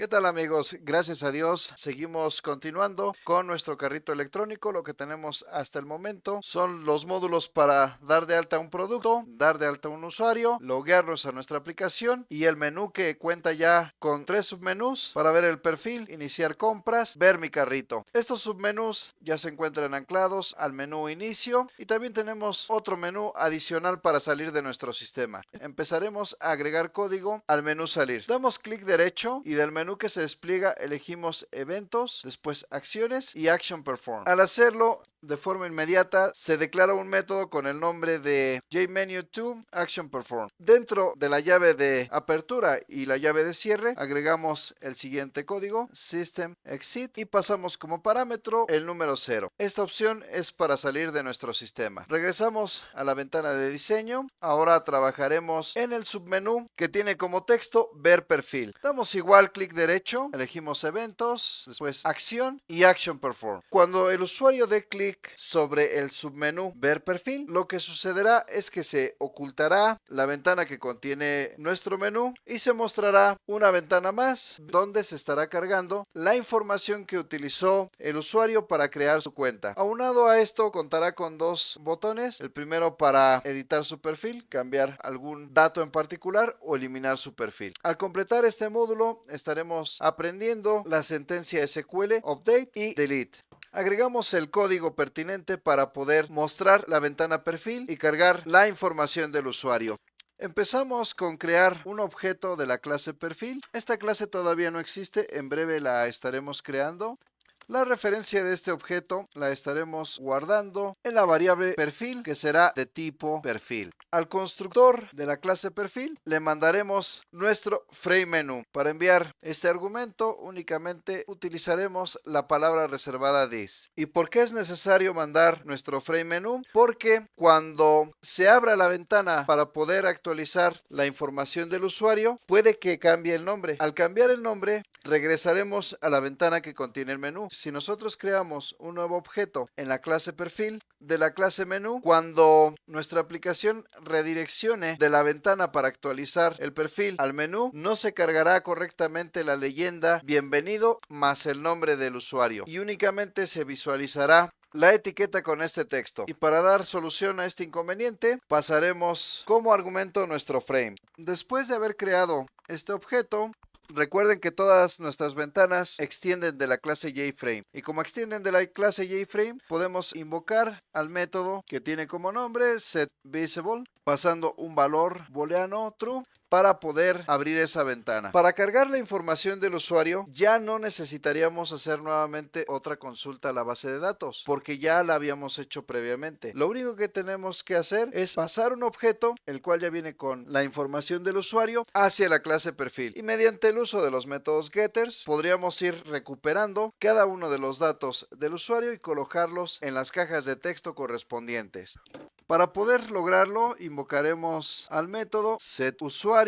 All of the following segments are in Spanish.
¿Qué tal amigos? Gracias a Dios seguimos continuando con nuestro carrito electrónico. Lo que tenemos hasta el momento son los módulos para dar de alta un producto, dar de alta un usuario, loguearnos a nuestra aplicación y el menú que cuenta ya con 3 submenús para ver el perfil, iniciar compras, ver mi carrito. Estos submenús ya se encuentran anclados al menú inicio y también tenemos otro menú adicional para salir de nuestro sistema. Empezaremos a agregar código al menú salir. Damos clic derecho y del menú que se despliega elegimos eventos, después acciones y action perform. Al hacerlo de forma inmediata se declara un método con el nombre de JMenu2 action perform. Dentro de la llave de apertura y la llave de cierre agregamos el siguiente código system exit y pasamos como parámetro el número 0. Esta opción es para salir de nuestro sistema. Regresamos a la ventana de diseño. Ahora trabajaremos en el submenú que tiene como texto ver perfil. Damos igual clic derecho, elegimos eventos, después acción y action perform. Cuando el usuario dé clic sobre el submenú ver perfil, lo que sucederá es que se ocultará la ventana que contiene nuestro menú y se mostrará una ventana más donde se estará cargando la información que utilizó el usuario para crear su cuenta. Aunado a esto contará con dos botones, el primero para editar su perfil, cambiar algún dato en particular o eliminar su perfil. Al completar este módulo estaremos aprendiendo la sentencia SQL update y delete. Agregamos el código pertinente para poder mostrar la ventana perfil y cargar la información del usuario. Empezamos con crear un objeto de la clase perfil. Esta clase todavía no existe, en breve la estaremos creando. La referencia de este objeto la estaremos guardando en la variable perfil, que será de tipo perfil. Al constructor de la clase perfil le mandaremos nuestro frame menu. Para enviar este argumento únicamente utilizaremos la palabra reservada this. ¿Y por qué es necesario mandar nuestro frame menu? Porque cuando se abra la ventana para poder actualizar la información del usuario, puede que cambie el nombre. Al cambiar el nombre, regresaremos a la ventana que contiene el menú. Si nosotros creamos un nuevo objeto en la clase perfil de la clase menú, cuando nuestra aplicación redireccione de la ventana para actualizar el perfil al menú, no se cargará correctamente la leyenda bienvenido más el nombre del usuario y únicamente se visualizará la etiqueta con este texto. Y para dar solución a este inconveniente, pasaremos como argumento nuestro frame. Después de haber creado este objeto, recuerden que todas nuestras ventanas extienden de la clase JFrame. Y como extienden de la clase JFrame, podemos invocar al método que tiene como nombre setVisible, pasando un valor booleano true para poder abrir esa ventana. Para cargar la información del usuario, ya no necesitaríamos hacer nuevamente otra consulta a la base de datos, porque ya la habíamos hecho previamente. Lo único que tenemos que hacer es pasar un objeto, el cual ya viene con la información del usuario, hacia la clase perfil. Y mediante el uso de los métodos getters, podríamos ir recuperando cada uno de los datos del usuario y colocarlos en las cajas de texto correspondientes. Para poder lograrlo, invocaremos al método setUsuario,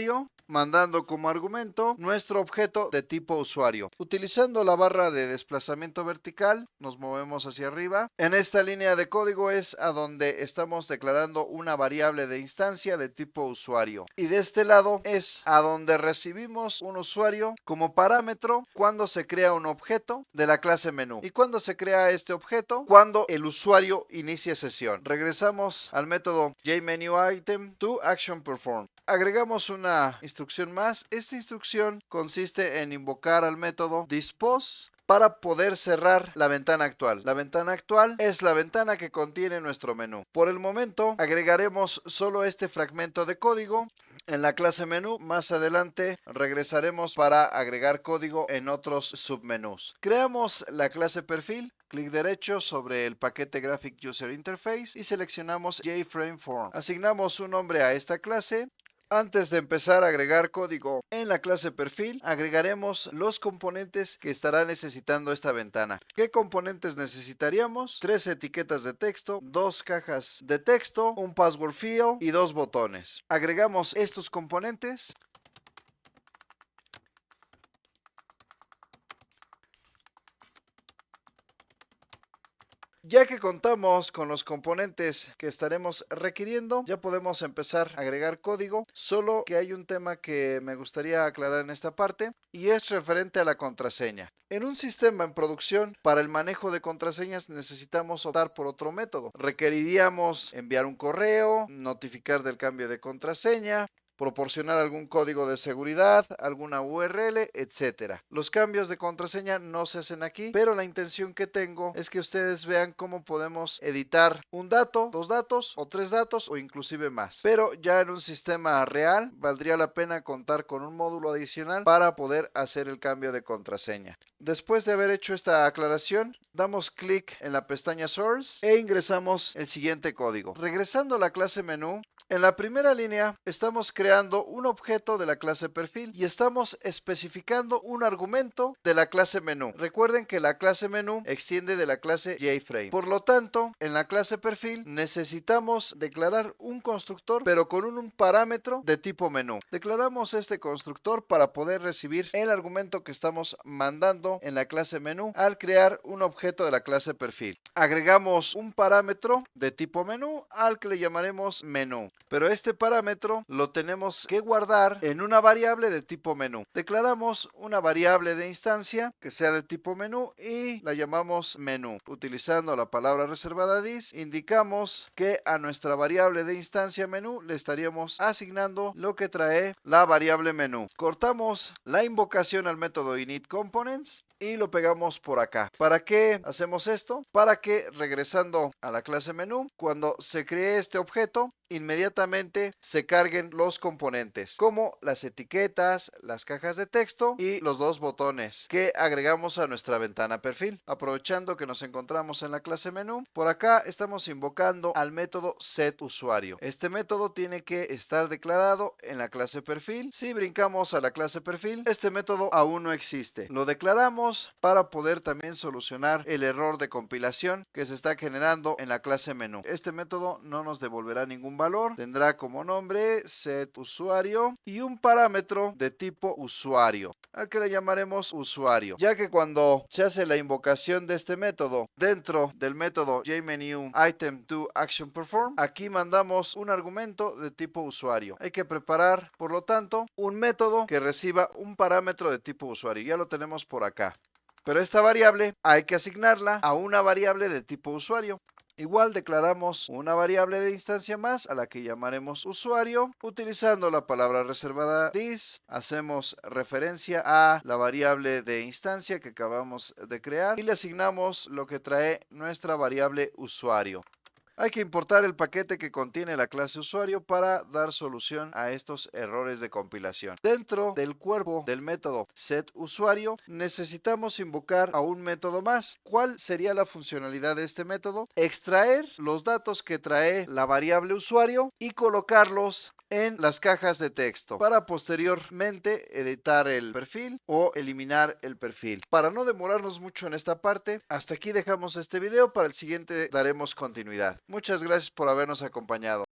mandando como argumento nuestro objeto de tipo usuario. Utilizando la barra de desplazamiento vertical, nos movemos hacia arriba. En esta línea de código es a donde estamos declarando una variable de instancia de tipo usuario. Y de este lado es a donde recibimos un usuario como parámetro cuando se crea un objeto de la clase menú. ¿Y cuando se crea este objeto? Cuando el usuario inicie sesión. Regresamos al método JMenuItem2ActionPerform. Agregamos una instrucción más. Esta instrucción consiste en invocar al método dispose para poder cerrar la ventana actual. La ventana actual es la ventana que contiene nuestro menú. Por el momento agregaremos solo este fragmento de código en la clase menú. Más adelante regresaremos para agregar código en otros submenús. Creamos la clase perfil. Clic derecho sobre el paquete Graphic User Interface y seleccionamos JFrameForm. Asignamos un nombre a esta clase. Antes de empezar a agregar código en la clase perfil, agregaremos los componentes que estará necesitando esta ventana. ¿Qué componentes necesitaríamos? 3 etiquetas de texto, 2 cajas de texto, un password field y 2 botones. Agregamos estos componentes. Ya que contamos con los componentes que estaremos requiriendo, ya podemos empezar a agregar código, solo que hay un tema que me gustaría aclarar en esta parte. y es referente a la contraseña. En un sistema en producción, para el manejo de contraseñas necesitamos optar por otro método. Requeriríamos enviar un correo, notificar del cambio de contraseña, proporcionar algún código de seguridad, alguna URL, etcétera. Los cambios de contraseña no se hacen aquí, pero la intención que tengo es que ustedes vean cómo podemos editar un dato, 2 datos o 3 datos o inclusive más. Pero ya en un sistema real valdría la pena contar con un módulo adicional para poder hacer el cambio de contraseña. Después de haber hecho esta aclaración, damos clic en la pestaña Source e ingresamos el siguiente código. Regresando a la clase menú, en la primera línea estamos creando un objeto de la clase perfil y estamos especificando un argumento de la clase menú. Recuerden que la clase menú extiende de la clase JFrame. Por lo tanto, en la clase perfil necesitamos declarar un constructor pero con un parámetro de tipo menú. Declaramos este constructor para poder recibir el argumento que estamos mandando en la clase menú al crear un objeto de la clase perfil. Agregamos un parámetro de tipo menú al que le llamaremos menú. Pero este parámetro lo tenemos que guardar en una variable de tipo menú. Declaramos una variable de instancia que sea de tipo menú y la llamamos menú. Utilizando la palabra reservada this, indicamos que a nuestra variable de instancia menú le estaríamos asignando lo que trae la variable menú. Cortamos la invocación al método initComponents y lo pegamos por acá. ¿Para qué hacemos esto? Para que regresando a la clase menú, cuando se cree este objeto, inmediatamente se carguen los componentes, como las etiquetas, las cajas de texto y los 2 botones que agregamos a nuestra ventana perfil. Aprovechando que nos encontramos en la clase menú, por acá estamos invocando al método setUsuario. Este método tiene que estar declarado en la clase perfil. Si brincamos a la clase perfil, este método aún no existe. Lo declaramos para poder también solucionar el error de compilación que se está generando en la clase menú. Este método no nos devolverá ningún valor, tendrá como nombre setUsuario y un parámetro de tipo usuario, al que le llamaremos usuario, ya que cuando se hace la invocación de este método dentro del método jmenuItem2ActionPerform, aquí mandamos un argumento de tipo usuario. Hay que preparar, por lo tanto, un método que reciba un parámetro de tipo usuario. Ya lo tenemos por acá. Pero esta variable hay que asignarla a una variable de tipo usuario. Igual declaramos una variable de instancia más a la que llamaremos usuario. Utilizando la palabra reservada this, hacemos referencia a la variable de instancia que acabamos de crear y le asignamos lo que trae nuestra variable usuario. Hay que importar el paquete que contiene la clase usuario para dar solución a estos errores de compilación. Dentro del cuerpo del método setUsuario necesitamos invocar a un método más. ¿Cuál sería la funcionalidad de este método? Extraer los datos que trae la variable usuario y colocarlos en las cajas de texto para posteriormente editar el perfil o eliminar el perfil. Para no demorarnos mucho en esta parte, hasta aquí dejamos este video. Para el siguiente daremos continuidad. Muchas gracias por habernos acompañado.